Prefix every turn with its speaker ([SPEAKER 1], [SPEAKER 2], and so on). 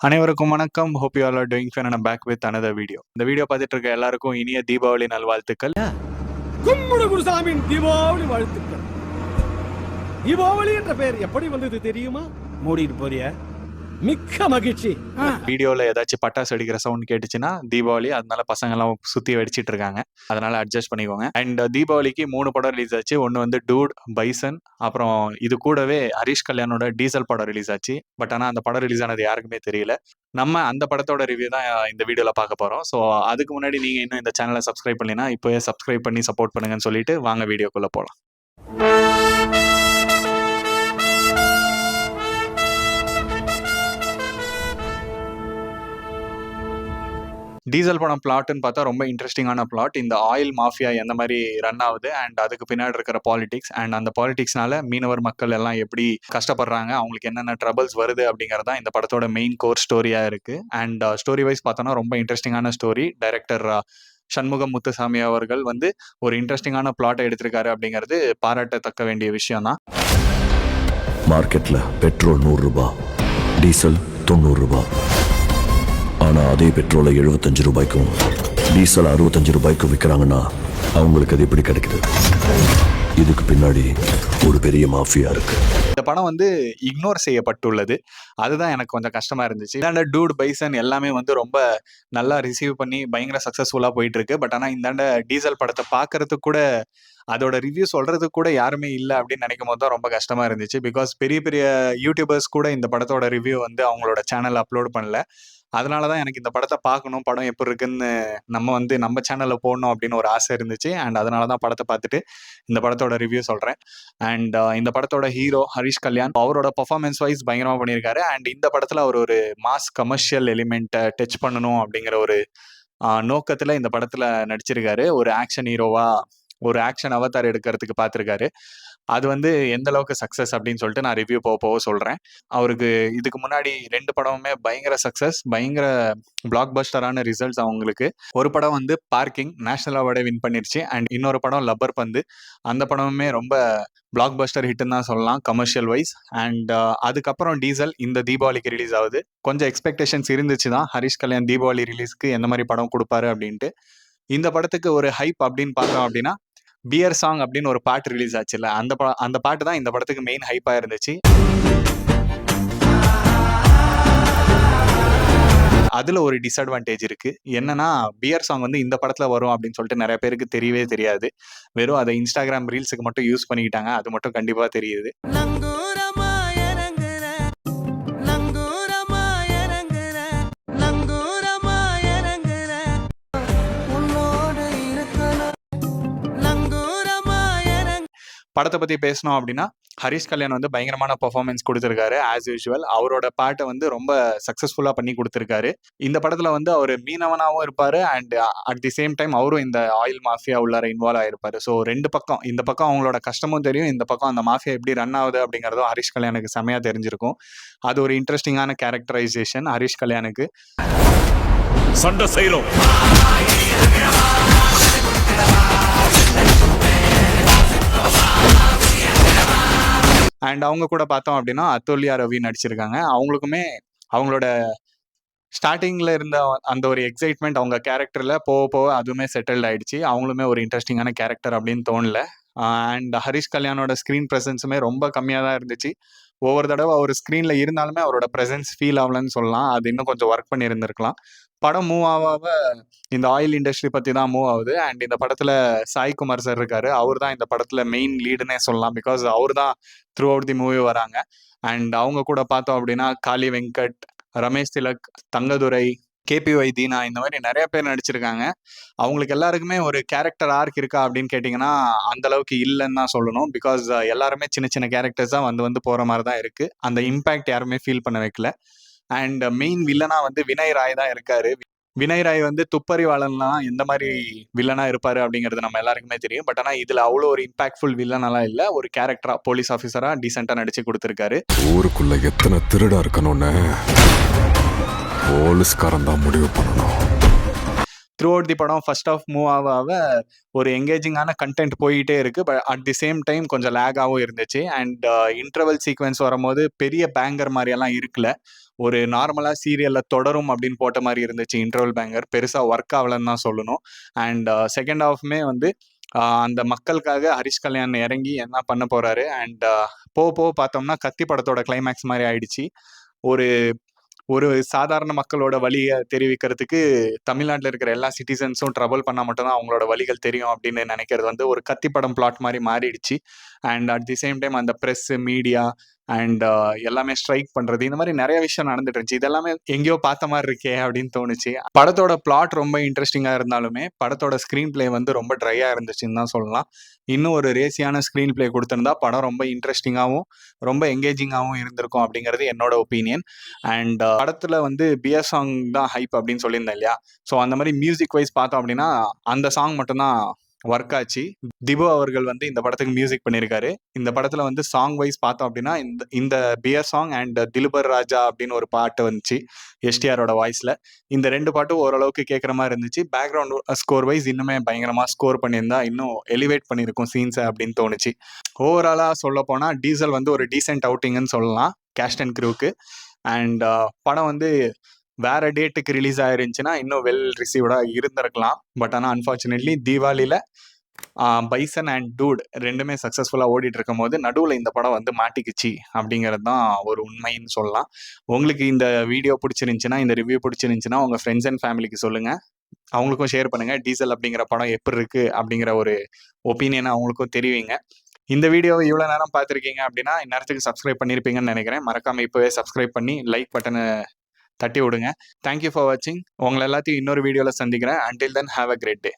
[SPEAKER 1] அனைவருக்கும் வணக்கம். Hope you all are doing fine. And back with another video. இந்த video பார்த்துட்டு இருக்க எல்லாருக்கும் இனிய தீபாவளி நல்வாழ்த்துக்கள்.
[SPEAKER 2] கும்முடு குருசாமியின் தீபாவளி வாழ்த்துக்கள். தீபாவளி என்ற பெயர் எப்படி வந்தது தெரியுமா? மூடிட்டு போறியா? மிக்க மகிழ்ச்சி.
[SPEAKER 1] வீடியோல ஏதாச்சும் பட்டாசு வெடிக்கிற சவுண்ட் கேட்டுச்சுன்னா தீபாவளி, அதனால பசங்க எல்லாம் சுத்தி வெடிச்சிட்டு இருக்காங்க. அதனால அட்ஜஸ்ட் பண்ணிக்கோங்க. அண்ட் தீபாவளிக்கு 3 படம் ரிலீஸ் ஆச்சு. ஒன்னு வந்து டூட், பைசன், அப்புறம் இது கூடவே ஹரிஷ் கல்யாணோட டீசல் படம் ரிலீஸ் ஆச்சு. பட் ஆனா அந்த படம் ரிலீஸ் ஆனது யாருக்குமே தெரியல. நம்ம அந்த படத்தோட ரிவ்யூ தான் இந்த வீடியோல பார்க்க போறோம். ஸோ அதுக்கு முன்னாடி நீங்க இன்னும் இந்த சேனலை சப்ஸ்கிரைப் பண்ணலைன்னா இப்போயே சப்ஸ்கிரைப் பண்ணி சப்போர்ட் பண்ணுங்கன்னு சொல்லிட்டு வாங்க வீடியோக்குள்ள போலாம். டீசல் படம் பிளாட்னு பார்த்தா ரொம்ப இன்ட்ரெஸ்டிங்கான பிளாட். இந்த ஆயில் மாஃபியா எந்த மாதிரி ரன் ஆகுது அண்ட் அதுக்கு பின்னாடி இருக்கிற பாலிடிக்ஸ் அண்ட் அந்த பாலிடிக்ஸ்னால மீனவர் மக்கள் எல்லாம் எப்படி கஷ்டப்படுறாங்க, அவங்களுக்கு என்னென்ன ட்ரபிள்ஸ் வருது அப்படிங்கிறது தான் இந்த படத்தோட மெயின் கோர் ஸ்டோரியா இருக்கு. அண்ட் ஸ்டோரி வைஸ் பார்த்தோன்னா ரொம்ப இன்ட்ரெஸ்டிங்கான ஸ்டோரி. டைரக்டர் சண்முகம் முத்துசாமி அவர்கள் வந்து ஒரு இன்ட்ரெஸ்டிங்கான பிளாட்டை எடுத்திருக்காரு அப்படிங்கிறது பாராட்டத்தக்க வேண்டிய விஷயம் தான்.
[SPEAKER 3] மார்க்கெட்ல பெட்ரோல் 100 ரூபாய், டீசல் 90 ரூபாய். ஆனா அதே பெட்ரோலை 75 ரூபாய்க்கும் டீசல் 65 ரூபாய்க்கும் விற்கிறாங்கன்னா அவங்களுக்கு அது எப்படி கிடைக்குது? இதுக்கு பின்னாடி ஒரு பெரிய மாஃபியா இருக்கு.
[SPEAKER 1] இந்த படம் வந்து இக்னோர் செய்யப்பட்டுள்ளது. அதுதான் எனக்கு கொஞ்சம் கஷ்டமா இருந்துச்சு. இந்தாண்ட டூட், பைசன் எல்லாமே வந்து ரொம்ப நல்லா ரிசீவ் பண்ணி பயங்கர சக்சஸ்ஃபுல்லா போயிட்டு இருக்கு. பட் ஆனா இந்தாண்ட டீசல் படத்தை பார்க்கறதுக்கு கூட, அதோட ரிவ்யூ சொல்றதுக்கு கூட யாருமே இல்லை அப்படின்னு நினைக்கும் போது தான் ரொம்ப கஷ்டமா இருந்துச்சு. பிகாஸ் பெரிய பெரிய யூடியூபர்ஸ் கூட இந்த படத்தோட ரிவ்யூ வந்து அவங்களோட சேனல் அப்லோட் பண்ணல. அதனால தான் எனக்கு இந்த படத்தை பார்க்கணும், படம் எப்படி இருக்குன்னு நம்ம சேனல்ல போடணும் அப்படின்னு ஒரு ஆசை இருந்துச்சு. அண்ட் அதனால தான் படத்தை பார்த்துட்டு இந்த படத்தோட ரிவ்யூ சொல்றேன். அண்ட் இந்த படத்தோட ஹீரோ ஹரிஷ் கல்யாண், அவரோட பர்ஃபார்மன்ஸ் வைஸ் பயங்கரமா பண்ணியிருக்காரு. அண்ட் இந்த படத்துல அவர் ஒரு மாஸ் கமர்ஷியல் எலிமெண்ட்டை டச் பண்ணணும் அப்படிங்கிற ஒரு நோக்கத்துல இந்த படத்துல நடிச்சிருக்காரு. ஒரு ஆக்ஷன் ஹீரோவா, ஒரு ஆக்ஷன் அவதார் எடுக்கிறதுக்கு பார்த்துருக்காரு. அது வந்து எந்த அளவுக்கு சக்சஸ் அப்படின்னு சொல்லிட்டு நான் ரிவ்யூ போக சொல்றேன். அவருக்கு இதுக்கு முன்னாடி 2 படமுமே பயங்கர சக்சஸ், பயங்கர பிளாக் பஸ்டரான ரிசல்ட்ஸ் அவங்களுக்கு. ஒரு படம் வந்து பார்க்கிங் நேஷனல் அவார்டை வின் பண்ணிருச்சு. அண்ட் இன்னொரு படம் லப்பர் பந்து, அந்த படமுமே ரொம்ப பிளாக் பஸ்டர் ஹிட்னு தான் சொல்லலாம் கமர்ஷியல் வைஸ். அண்ட் அதுக்கப்புறம் டீசல் இந்த தீபாவளிக்கு ரிலீஸ் ஆகுது. கொஞ்சம் எக்ஸ்பெக்டேஷன்ஸ் இருந்துச்சு தான் ஹரிஷ் கல்யாண் தீபாவளி ரிலீஸ்க்கு எந்த மாதிரி படம் கொடுப்பாரு அப்படின்ட்டு. இந்த படத்துக்கு ஒரு ஹைப் அப்படின்னு பார்த்தோம் அப்படின்னா, பியர் சாங் அப்படின்னு ஒரு பாட்டு ரிலீஸ் ஆச்சுல்ல, அந்த பாட்டு தான் இந்த படத்துக்கு மெயின் ஹைப்பா இருந்துச்சு. அதுல ஒரு டிஸ்அட்வான்டேஜ் இருக்கு. என்னன்னா, பியர் சாங் வந்து இந்த படத்துல வரும் அப்படின்னு சொல்லிட்டு நிறைய பேருக்கு தெரியவே தெரியாது. வெறும் அதை இன்ஸ்டாகிராம் ரீல்ஸுக்கு மட்டும் யூஸ் பண்ணிக்கிட்டாங்க. அது மட்டும் கண்டிப்பா தெரியுது. படத்தை பத்தி பேசணும் அப்படின்னா, ஹரிஷ் கல்யாண் வந்து பயங்கரமான பெர்ஃபார்மன்ஸ் கொடுத்திருக்காரு. ஆஸ் யூசுவல் அவரோட பாட்டை வந்து ரொம்ப சக்சஸ்ஃபுல்லா பண்ணி கொடுத்திருக்காரு. இந்த படத்துல வந்து அவர் மீனவனாவும் இருப்பாரு and at the same time அவரும் இந்த ஆயில் மாஃபியா உள்ளார இன்வால்வ் ஆயிருப்பாரு. ஸோ 2 பக்கம், இந்த பக்கம் அவங்களோட கஷ்டமும் தெரியும், இந்த பக்கம் அந்த மாஃபியா எப்படி ரன் ஆகுது அப்படிங்கறதும் ஹரிஷ் கல்யாணுக்கு செமையா தெரிஞ்சிருக்கும். அது ஒரு இன்ட்ரெஸ்டிங்கான கேரக்டரைசேஷன் ஹரிஷ் கல்யாணுக்கு.
[SPEAKER 4] சண்டை செய்றோம்.
[SPEAKER 1] அண்ட் அவங்க கூட பார்த்தோம் அப்படின்னா அத்துல்யா ரவி நடிச்சிருக்காங்க. அவங்களுக்குமே அவங்களோட ஸ்டார்டிங்ல இருந்த அந்த ஒரு எக்ஸைட்மெண்ட் அவங்க கேரக்டர்ல போக போக அதுவுமே செட்டில்ட் ஆயிடுச்சு. அவங்களுமே ஒரு இன்ட்ரெஸ்டிங்கான கேரக்டர் அப்படின்னு தோணல. அண்ட் ஹரிஷ் கல்யாணோட ஸ்க்ரீன் ப்ரெசன்ஸுமே ரொம்ப கம்மியாக தான் இருந்துச்சு. ஒவ்வொரு தடவை அவர் ஸ்க்ரீன்ல இருந்தாலுமே அவரோட ப்ரெசன்ஸ் ஃபீல் ஆகலன்னு சொல்லலாம். அது இன்னும் கொஞ்சம் ஒர்க் பண்ணி இருந்திருக்கலாம். படம் மூவ் ஆக இந்த ஆயில் இண்டஸ்ட்ரி பத்தி தான் மூவ் ஆகுது. அண்ட் இந்த படத்துல சாய்குமார் சார் இருக்காரு. அவர் தான் இந்த படத்துல மெயின் லீடுன்னே சொல்லலாம். பிகாஸ் அவர் தான் த்ரூ அவுட் தி மூவி வராங்க. அண்ட் அவங்க கூட பார்த்தோம் அப்படின்னா காளி வெங்கட், ரமேஷ் திலக், தங்கதுரை, KPY தீனா, இந்த மாதிரி நிறைய பேர் நடிச்சிருக்காங்க. அவங்களுக்கு எல்லாருக்குமே ஒரு கேரக்டர் ஆர்க் இருக்கா அப்படின்னு கேட்டிங்கன்னா அந்த அளவுக்கு இல்லைன்னு தான் சொல்லணும். பிகாஸ் எல்லாருமே சின்ன சின்ன கேரக்டர்ஸ் தான் வந்து போற மாதிரி தான் இருக்கு. அந்த இம்பாக்ட் யாருமே ஃபீல் பண்ண வைக்கல. அண்ட் மெயின் வில்லனா வந்து வினய் ராய் தான் இருக்காரு. வினய் ராய் வந்து துப்பறிவாளன்லாம் எந்த மாதிரி வில்லனா இருப்பாரு அப்படிங்கிறது நம்ம எல்லாருக்குமே தெரியும். பட் ஆனா இதுல அவ்வளோ ஒரு இம்பாக்ட்ஃபுல் வில்லனெல்லாம் இல்ல. ஒரு கேரக்டரா போலீஸ் ஆஃபீஸரா டீசெண்டா நடிச்சு கொடுத்திருக்காரு.
[SPEAKER 4] ஊருக்குள்ள எத்தனை திருடா இருக்கணும்னு போலீஸ்காரன் தான் முடிவு பண்ணணும்.
[SPEAKER 1] த்ரூ அவுட் தி படம் ஃபர்ஸ்ட் ஆஃப் மூவ் ஆக ஆக ஒரு எங்கேஜிங்கான கண்டென்ட் போயிட்டே இருக்கு. But at the same time கொஞ்சம் லேகாகவும் இருந்துச்சு. அண்ட் இன்டர்வல் சீக்வன்ஸ் வரும்போது பெரிய பேங்கர் மாதிரியெல்லாம் இருக்குல்ல, ஒரு நார்மலாக சீரியலில் தொடரும் அப்படின்னு போட்ட மாதிரி இருந்துச்சு. இன்டர்வல் பேங்கர் பெருசாக ஒர்க் ஆகலன்னு தான் சொல்லணும். அண்ட் செகண்ட் ஹாஃப்மே வந்து அந்த மக்களுக்காக ஹரிஷ் கல்யாண் இறங்கி என்ன பண்ண போறாரு. அண்ட் போக பார்த்தோம்னா கத்தி படத்தோட கிளைமேக்ஸ் மாதிரி ஆயிடுச்சு. ஒரு ஒரு சாதாரண மக்களோட வலியை தெரிவிக்கிறதுக்கு தமிழ்நாட்டில் இருக்கிற எல்லா சிட்டிசன்ஸும் ட்ரபிள் பண்ணால் மட்டும்தான் அவங்களோட வலிகள் தெரியும் அப்படின்னு நினைக்கிறது வந்து ஒரு கத்திப்படம் பிளாட் மாதிரி மாறிடுச்சு. And at the same time அந்த ப்ரெஸ், மீடியா அண்ட் எல்லாமே ஸ்ட்ரைக் பண்றது, இந்த மாதிரி நிறைய விஷயம் நடந்துட்டு இருந்துச்சு. இதெல்லாமே எங்கேயோ பார்த்த மாதிரி இருக்கே அப்படின்னு தோணுச்சு. படத்தோட பிளாட் ரொம்ப இன்ட்ரெஸ்டிங்கா இருந்தாலுமே படத்தோட ஸ்கிரீன் பிளே வந்து ரொம்ப ட்ரையா இருந்துச்சுன்னு தான் சொல்லலாம். இன்னும் ஒரு ரேசியான ஸ்கிரீன் பிளே கொடுத்திருந்தா படம் ரொம்ப இன்ட்ரெஸ்டிங்காகவும் ரொம்ப எங்கேஜிங்காகவும் இருந்திருக்கும் அப்படிங்கிறது என்னோட ஒப்பீனியன். அண்ட் படத்துல வந்து பியர் சாங் தான் ஹைப் அப்படின்னு சொல்லியிருந்தேன் இல்லையா. ஸோ அந்த மாதிரி மியூசிக் வைஸ் பார்த்தோம் அப்படின்னா அந்த சாங் மட்டும்தான் ஒர்க் ஆச்சு. திபு அவர்கள் வந்து இந்த படத்துக்கு மியூசிக் பண்ணியிருக்காரு. இந்த படத்துல வந்து சாங் வைஸ் பார்த்தோம் அப்படின்னா இந்த பியர் சாங் அண்ட் திலுபர் ராஜா அப்படின்னு ஒரு பாட்டு வந்துச்சு எஸ்டிஆரோட வாய்ஸ்ல. இந்த 2 பாட்டும் ஓரளவுக்கு கேட்குற மாதிரி இருந்துச்சு. பேக்ரவுண்ட் ஸ்கோர் வைஸ் இன்னுமே பயங்கரமா ஸ்கோர் பண்ணியிருந்தா இன்னும் எலிவேட் பண்ணியிருக்கும் சீன்ஸை அப்படின்னு தோணுச்சு. ஓவராலா சொல்ல போனா டீசல் வந்து ஒரு டீசென்ட் அவுட்டிங்னு சொல்லலாம் கேஸ்ட் அண்ட் க்ரூக்கு. அண்ட் படம் வந்து வேற டேட்டுக்கு ரிலீஸ் ஆயிருந்துச்சுன்னா இன்னும் வெல் ரிசீவ்டா இருந்திருக்கலாம். பட் ஆனால் அன்ஃபார்ச்சுனேட்லி தீபாவளியில பைசன் அண்ட் டூட் ரெண்டுமே சக்ஸஸ்ஃபுல்லா ஓடிட்டு இருக்கும் போது நடுவில் இந்த படம் வந்து மாட்டிக்குச்சு அப்படிங்கிறது தான் ஒரு உண்மைன்னு சொல்லலாம். உங்களுக்கு இந்த வீடியோ பிடிச்சிருந்துச்சுன்னா, இந்த ரிவ்யூ பிடிச்சிருந்துச்சுன்னா உங்க ஃப்ரெண்ட்ஸ் அண்ட் ஃபேமிலிக்கு சொல்லுங்க. அவங்களுக்கும் ஷேர் பண்ணுங்க. டீசல் அப்படிங்கிற படம் எப்படி இருக்கு அப்படிங்கிற ஒரு ஒப்பீனியனை அவங்களுக்கும் தெரிவிங்க. இந்த வீடியோவை இவ்வளோ நேரம் பார்த்துருக்கீங்க அப்படின்னா இந்நேரத்துக்கு சப்ஸ்கிரைப் பண்ணியிருப்பீங்கன்னு நினைக்கிறேன். மறக்காம இப்போவே சப்ஸ்கிரைப் பண்ணி லைக் பட்டனை தட்டி விடுங்க. தேங்க்யூ ஃபார் வாட்சிங். உங்களை எல்லாத்தையும் இன்னொரு வீடியோவில் சந்திக்கிறேன். Until then have a great day.